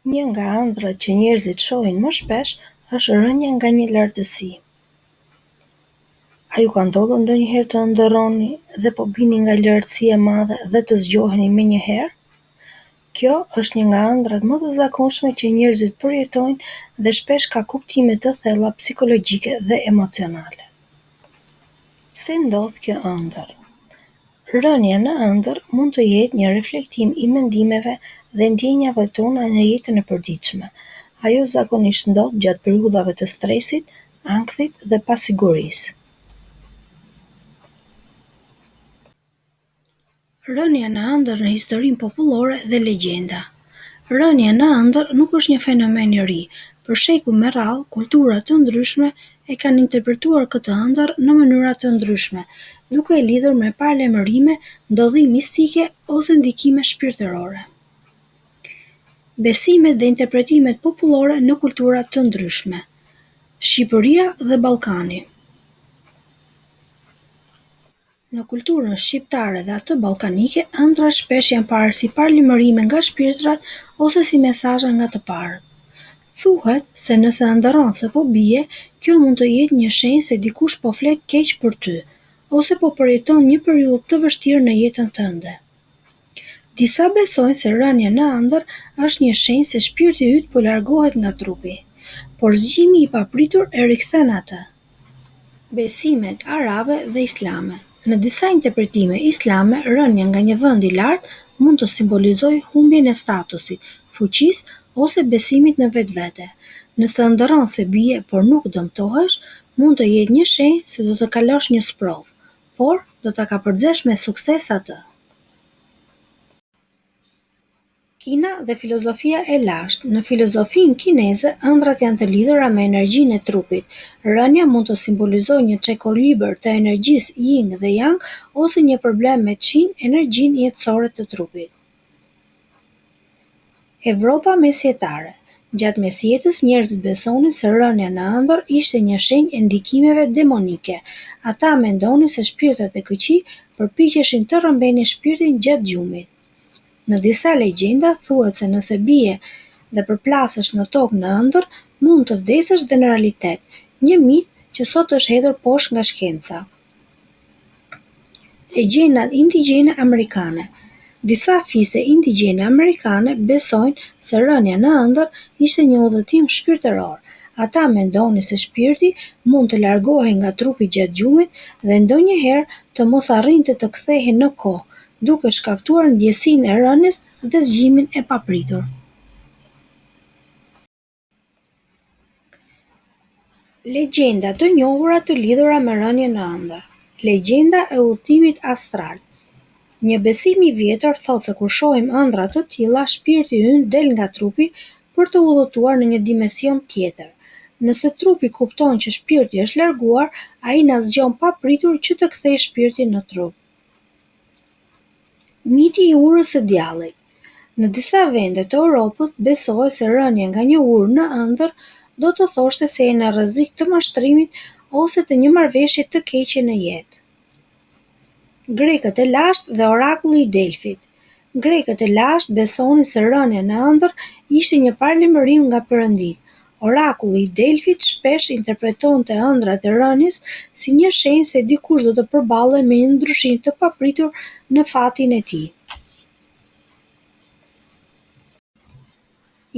Një nga ëndrat që njerëzit shohin më shpesh është rënja nga një lartësi. A ju ka ndodhur ndonjëherë të ëndërroni dhe po bini nga lartësi e madhe dhe të zgjoheni menjëherë? Kjo është një nga ëndrat më të zakonshme që njerëzit përjetojnë dhe shpesh ka kuptime të thella psikologjike dhe emocionale. Si ndodh kjo ëndër? Rënja në ëndër mund të jetë një reflektim i mendimeve dhe ndjenjave tona në jetën e përditshme. Ajo zakonisht ndodh gjatë periudhave të stresit, ankthit dhe pasigurisë. Rënja në ëndër në historinë popullore dhe legjenda. Rënja në ëndër nuk është një fenomen i ri. Për shekuj me radhë, kultura të ndryshme e kanë interpretuar këtë ëndër në mënyra të ndryshme, duke e lidhur me paralajmërime, ndodhime mistike ose ndikime shpirtërore. Besimet dhe interpretimet popullore në kultura të ndryshme. Shqipëria dhe Ballkani. Në kulturën shqiptare dhe atë ballkanike, ëndrat shpesh janë parë si paralajmërime nga shpirtrat ose si mesazhe nga të parët. Thuhet se nëse ëndërron se po bie, kjo mund të jetë një shenjë se dikush po flet keq për ty, ose po përjeton një periudhë të vështirë në jetën tënde. Disa besojnë se rënja në ëndër është një shenjë se shpirti yt po largohet nga trupi, por zgjimi i papritur e rikthen atë. Besimet arabe dhe islame. Në disa interpretime islame, rënja nga një vend i lartë mund të simbolizojë humbjen e statusit, fuqisë ose besimit në vetvete. Nëse ëndërron se bie por nuk dëmtohesh, mund të jetë një shenjë se do të kalosh një sprovë, por do ta kapërcesh me sukses atë. Kina dhe filozofia e lashtë. Në filozofinë kineze, ëndrat janë të lidhura me energjinë e trupit. Rënja mund të simbolizojë një çekuilibër të energjisë yin dhe yang ose një problem me qin, energjinë jetësore të trupit. Evropa mesjetare. Gjatë mesjetës, njerëzit besonin se rënja në ëndër ishte një shenjë e ndikimeve demonike. Ata mendonin se shpirtrat e këqij përpiqeshin të rrëmbenin shpirtin gjatë gjumit. Në disa legjenda thuhet se nëse bie dhe përplasesh në tokë në ëndër, mund të vdesësh dhe në realitet, një mit që sot është hedhur poshtë nga shkenca. Legjendat indigjene amerikane. Disa fise indigjene amerikane besojnë se rënja në ëndër ishte një udhëtim shpirtëror. Ata mendonin se shpirti mund të largohej nga trupi gjatë gjumit dhe ndonjëherë të mos arrinte të kthehej në kohë, duke shkaktuar ndjesinë e rënies dhe zgjimin e papritur. Legjenda të njohura të lidhura me rënjen në ëndër. Legjenda e udhëtimit astral. Një besim i vjetër thotë se kur shohim ëndra të tilla, shpirti ynë del nga trupi për të udhëtuar në një dimension tjetër. Nëse trupi kupton që shpirti është larguar, ai na zgjon papritur që të kthejë shpirtin në trup. Miti i urës së djallit. Në disa vende të Europës besohet se rënja nga një urë në ëndër do të thoshte se je në rrezik të mashtrimit ose të një marrëveshje të keqe në jetë. Grekët e lashtë dhe orakulli i Delfit. Grekët e lashtë besonin se rënja në ëndër ishte një paralajmërim nga Perëndia. Orakulli i Delfit shpesh interpretonte ëndrat e rënies si një shenjë se dikush do të përballej me një ndryshim të papritur në fatin e tij.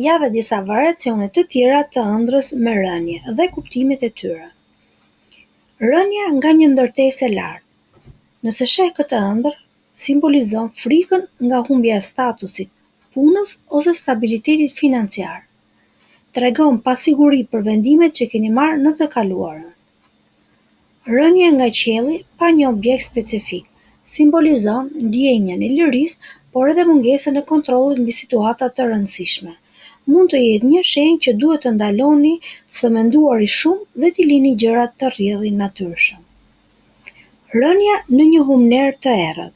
Ja dhe disa variacione të tjera të ëndrrës me rënje dhe kuptimet e tyre. Rënja nga një ndërtesë e lartë. Nëse sheh këtë ëndër, simbolizon frikën nga humbja e statusit, punës ose stabilitetit financiar. Tregon pasiguri për vendimet që keni marrë në të kaluarën. Rënja nga qielli pa një objekt specifik simbolizon ndjenjën e lirisë, por edhe mungesën e kontrollit mbi situata të rëndësishme. Mund të jetë një shenjë që duhet të ndaloni së menduari shumë dhe t'i lini gjërat të rrjedhin natyrshëm. Rënja në një humner të errët.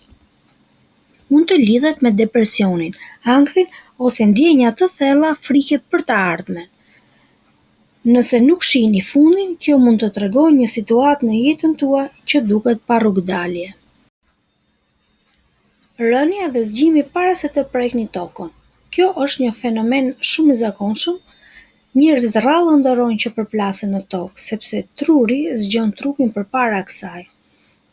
Mund të lidhet me depresionin, ankthin ose ndjenja të thella frike për të ardhmen. Nëse nuk shihni fundin, kjo mund të tregojë një situatë në jetën tuaj që duket pa rrugdalje. Rënja dhe zgjimi para se të prekni tokën. Kjo është një fenomen shumë i zakonshëm. Njerëzit rrallë ndërrojnë që përplasen në tokë, sepse truri zgjon trupin përpara kësaj.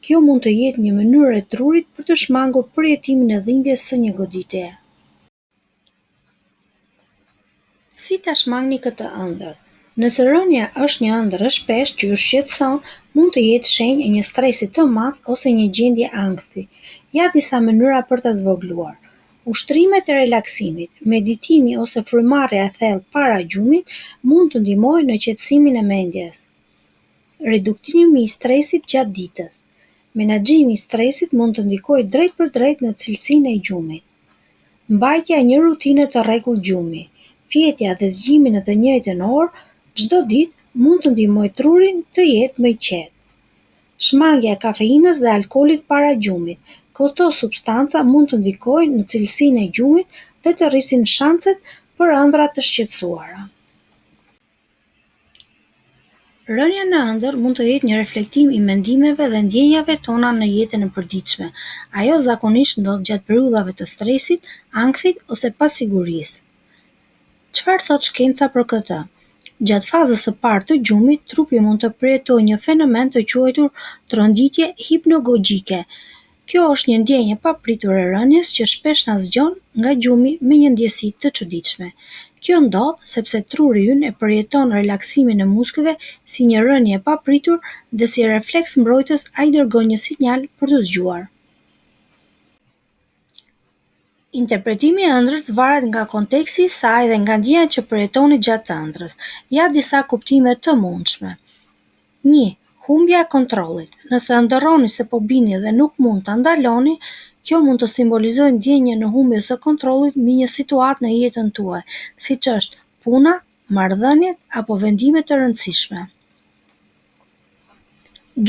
Kjo mund të jetë një mënyrë e trurit për të shmangur përjetimin e dhimbjes së një goditjeje. Si ta shmangni këtë ëndër? Nëse rënja është një ëndër e shpeshtë që ju shqetëson, mund të jetë shenjë e një stresi të madh ose një gjendje ankthi. Ja disa mënyra për ta zvogëluar. Ushtrimet e relaksimit, meditimi ose frymarrja e thellë para gjumit mund të ndihmojë në qetësimin e mendjes. Reduktimi i stresit gjatë ditës. Menaxhimi i stresit mund të ndikojë drejt për drejt në cilësinë e gjumit. Mbajtja e një rutine të rregull gjumi. Fjetja dhe zgjimi në të njëjtën orë çdo ditë mund të ndihmojë trurin të jetë më i qetë. Shmangja e kafeinës dhe alkoolit para gjumit. Këto substanca mund të ndikojnë në cilësinë e gjumit dhe të rrisin shanset për ëndra të shqetësuara. Rënja në ëndër mund të jetë një reflektim i mendimeve dhe ndjenjave tona në jetën e përditshme. Ajo zakonisht ndodh gjatë periudhave të stresit, ankthit ose pasigurisë. Çfarë thot shkenca për këtë? Gjatë fazës së parë të gjumit, trupi mund të përjetojë një fenomen të quajtur tronditje hipnogogjike. Kjo është një ndjenjë e papritur e rënjes që shpesh na zgjon nga gjumi me një ndjesi të çuditshme. Kjo ndodh sepse truri ynë e përjeton relaksimin e muskujve si një rënje e papritur dhe si refleks mbrojtës ai dërgon një sinjal për të zgjuar. Interpretimi i ëndrrës varet nga konteksti i saj dhe nga ndjenjat që përjetoni gjatë ëndrrës. Ja disa kuptime të mundshme. 1. Humbja e kontrollit. Nëse ëndërroni se po bini dhe nuk mund ta ndaloni, kjo mund të simbolizojë ndjenjë në humbje së kontrollit mbi një situatë në jetën tuaj, siç është puna, marrëdhëniet apo vendime të rëndësishme.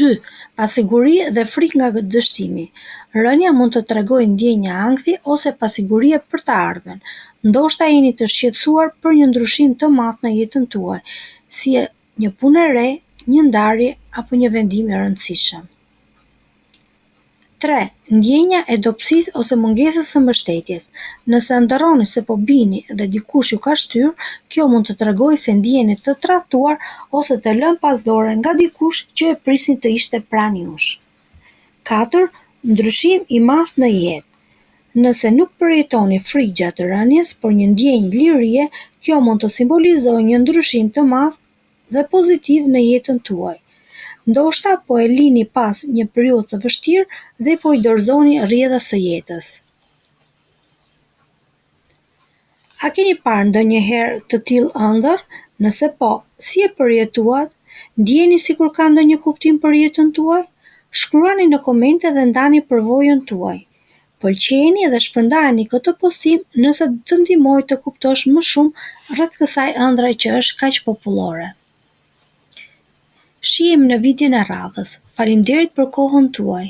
2. Pasiguri dhe frikë nga dështimi. Rënja mund të tregojë ndjenja ankthi ose pasigurie për të ardhmen. Ndoshta jeni të shqetësuar për një ndryshim të madh në jetën tuaj, si një punë e re, një ndarje apo një vendim i rëndësishëm. 3. Ndjenja e dobësisë ose mungesës së mbështetjes. Nëse ëndërroni se po bini dhe dikush ju ka shtyr, kjo mund të tregojë se ndjeni të tradhtuar ose të lënë pas dore nga dikush që e prisni të ishte pranë jush. 4. Ndryshim i madh në jetë. Nëse nuk përjetoni frikë gjatë rënjes, por një ndjenjë lirie, kjo mund të simbolizojë një ndryshim të madh dhe pozitiv në jetën tuaj. Ndoshta po e lini pas një periudhë të vështirë dhe po i dorëzoni rrjedhës së jetës. A keni parë ndonjëherë të tillë ëndër? Nëse po, si e përjetuat? Ndjeni sikur ka ndonjë kuptim për jetën tuaj? Shkruani në komente dhe ndani përvojën tuaj. Pëlqejeni dhe shpërndajeni këtë postim nëse të ndihmoj të kuptosh më shumë rreth kësaj ëndre që është kaq popullore. Shihemi në videon e radhës. Faleminderit për kohën tuaj.